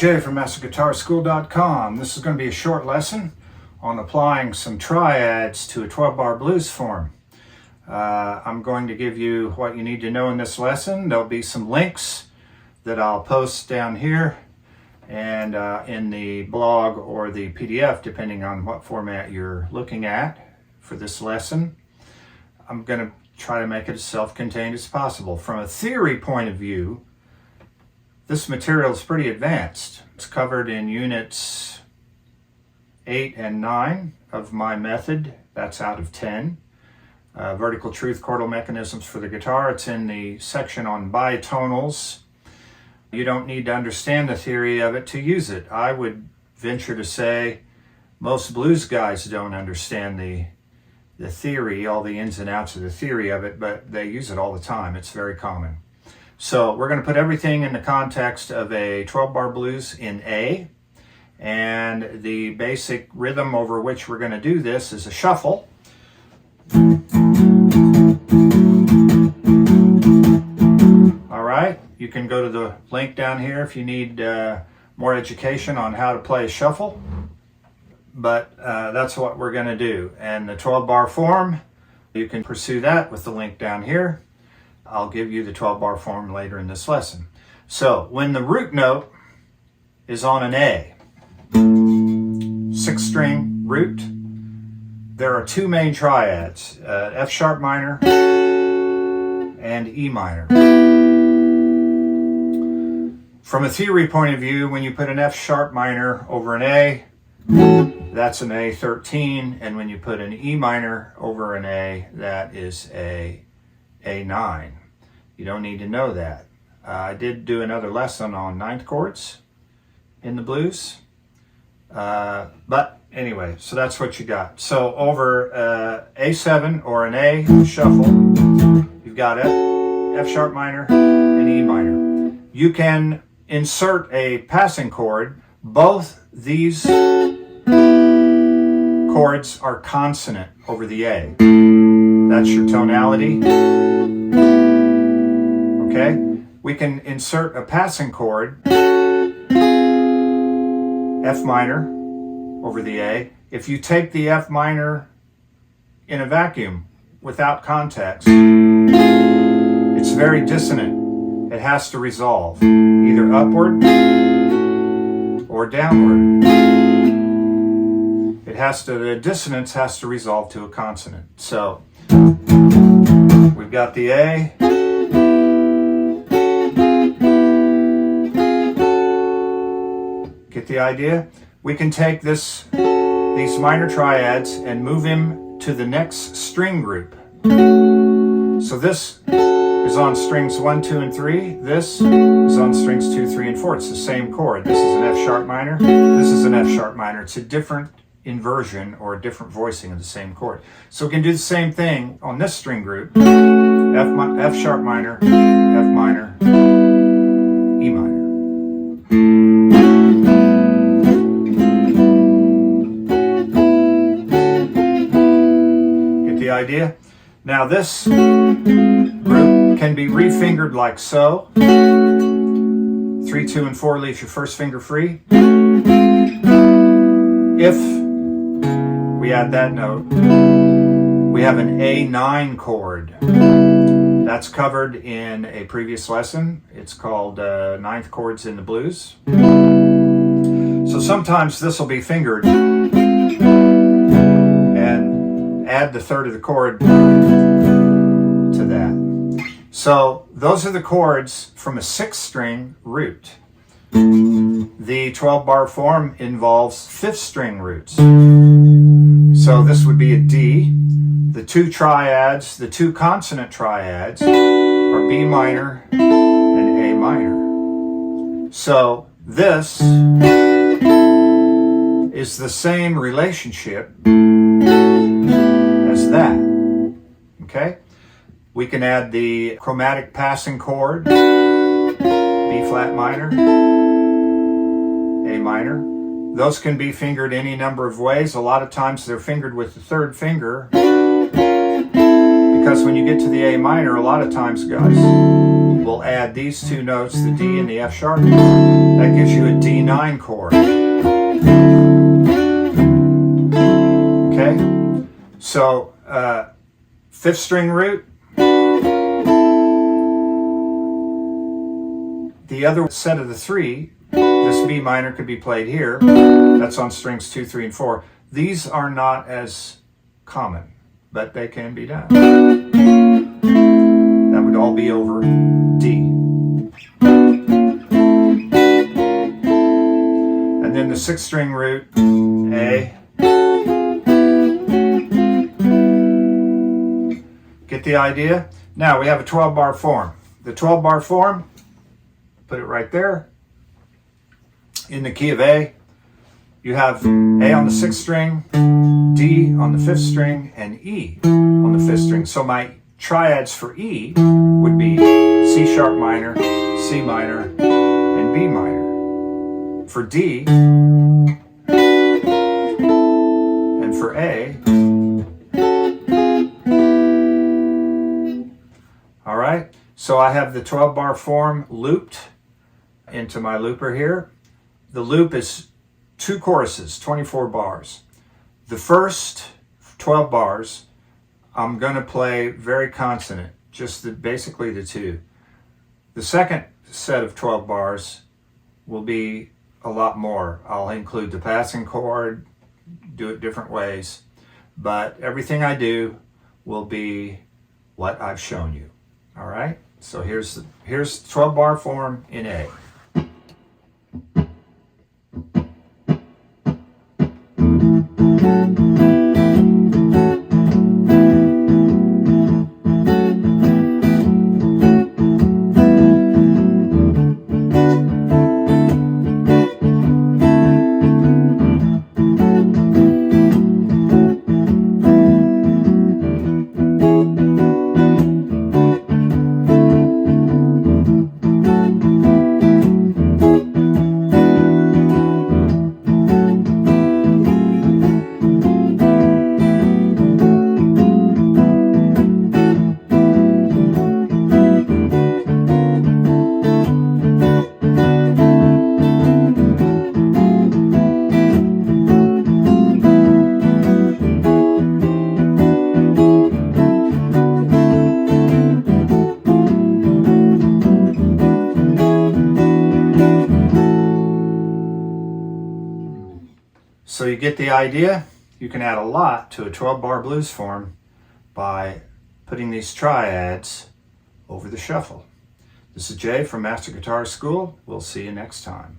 Jay from MasterGuitarSchool.com. This is going to be a short lesson on applying some triads to a 12-bar blues form. I'm going to give you what you need to know in this lesson. There'll be some links that I'll post down here and in the blog or the PDF, depending on what format you're looking at for this lesson. I'm going to try to make it as self-contained as possible. From a theory point of view, this material is pretty advanced. It's covered in units 8 and 9 of my method. That's out of 10. Vertical truth chordal mechanisms for the guitar. It's in the section on bitonals. You don't need to understand the theory of it to use it. I would venture to say most blues guys don't understand the theory, all the ins and outs of the theory of it, but they use it all the time. It's very common. So we're going to put everything in the context of a 12-bar blues in A, and the basic rhythm over which we're going to do this is a shuffle. All right, you can go to the link down here if you need more education on how to play a shuffle, but that's what we're going to do. And the 12-bar form, you can pursue that with the link down here. I'll give you the 12-bar form later in this lesson. So when the root note is on an A, 6-string root, there are two main triads, F sharp minor and E minor. From a theory point of view, when you put an F sharp minor over an A, that's an A13, and when you put an E minor over an A, that is a A9. You don't need to know that. I did do another lesson on ninth chords in the blues. But anyway, so that's what you got. So over A7 or an A shuffle, you've got F sharp minor and E minor. You can insert a passing chord. Both these chords are consonant over the A. That's your tonality. Okay? We can insert a passing chord, F minor over the A. If you take the F minor in a vacuum without context, it's very dissonant. It has to resolve either upward or downward. The dissonance has to resolve to a consonant. So we've got the A. Get the idea? We can take these minor triads and move him to the next string group. So this is on strings 1, 2, and 3. This is on strings 2, 3, and 4. It's the same chord. This is an F sharp minor. This is an F sharp minor. It's a different inversion or a different voicing of the same chord. So we can do the same thing on this string group. F sharp minor, F minor, E minor. Get the idea? Now this group can be refingered like so. 3, 2, and 4 leaves your first finger free. If we add that note, we have an A9 chord. That's covered in a previous lesson. It's called Ninth Chords in the Blues. So sometimes this will be fingered and add the third of the chord to that. So those are the chords from a 6-string root. The 12-bar form involves 5th-string roots. So this would be a D. The two triads, the two consonant triads, are B minor and A minor. So this is the same relationship as that. Okay? We can add the chromatic passing chord, B flat minor, A minor. Those can be fingered any number of ways. A lot of times they're fingered with the third finger, because when you get to the A minor, a lot of times, guys, we'll add these two notes, the D and the F sharp. That gives you a D9 chord. Okay? So, 5th string root. The other set of the 3, this B minor could be played here. That's on strings 2, 3, and 4. These are not as common, but they can be done. That would all be over D. And then the 6th string root, A. Get the idea? Now we have a 12-bar form. The 12-bar form, put it right there. In the key of A, you have A on the 6th string, D on the 5th string, and E on the 5th string. So my triads for E would be C sharp minor, C minor, and B minor. For D, and for A, all right? So I have the 12-bar form looped into my looper here. The loop is 2 choruses, 24 bars. The first 12 bars, I'm going to play very consonant, just basically the 2. The second set of 12 bars will be a lot more. I'll include the passing chord, do it different ways, but everything I do will be what I've shown you. All right? So here's 12-bar form in A. So you get the idea? You can add a lot to a 12-bar blues form by putting these triads over the shuffle. This is Jay from Master Guitar School. We'll see you next time.